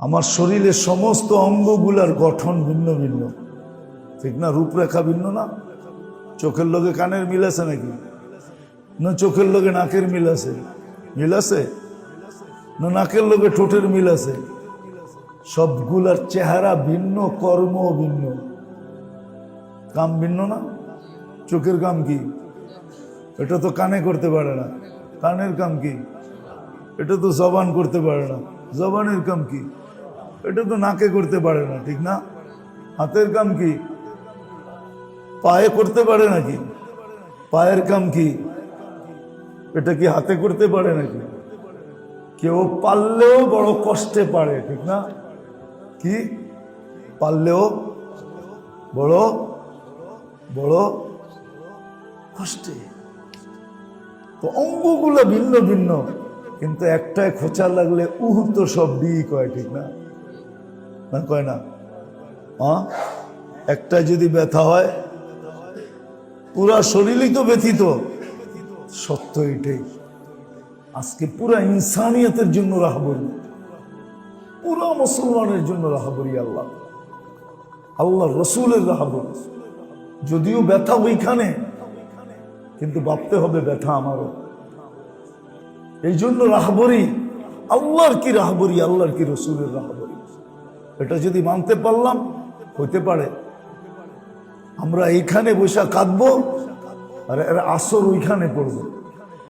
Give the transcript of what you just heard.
আমার শরীরের সমস্ত অঙ্গগুলার গঠন ভিন্ন ভিন্ন, ঠিক না? রূপরেখা ভিন্ন না? চোখের লগে কানের মিল আছে নাকি? না চোখের লগে নাকের মিল আছে? মিল আছে না? নাকের লগে ঠোঁটের মিল আছে? সবগুলার চেহারা ভিন্ন, কর্ম ভিন্ন, কাম ভিন্ন না? চোখের কাম কি? এটা তো কানে করতে পারে না। কানের কাম কি? এটা তো জবান করতে পারে না। জবানের কাম কি? এটা তো নাকে করতে পারে না, ঠিক না? হাতের কাম কি? পায়ে করতে পারে নাকি? পায়ের কাম কি? এটা কি হাতে করতে পারে নাকি? কেউ পারলেও বড় কষ্টে পারে, ঠিক না? কি পারলেও বড় বড় কষ্টে। তো অঙ্গগুলো ভিন্ন ভিন্ন, কিন্তু একটাই খোঁচা লাগলে তো সব দিই কয়, ঠিক না? না কয় না? একটা যদি ব্যথা হয় পুরা শরীরই তো ব্যথিত। সত্য এটাই। আজকে পুরা ইনসানিয়তের জন্য রাহবরি, পুরা মুসলমানের জন্য রাহবরি, আল্লাহ রসুলের রাহবরি। যদিও ব্যথা ওইখানে, কিন্তু ভাবতে হবে ব্যথা আমারও। এই জন্য রাহবরি, আল্লাহর কি রাহবরি, আল্লাহর কি রসুলের রাহবরি। এটা যদি মানতে পারলাম, হইতে পারে আমরা এইখানে বসে কাঁদবো আর এর আসর ওইখানে পড়বো।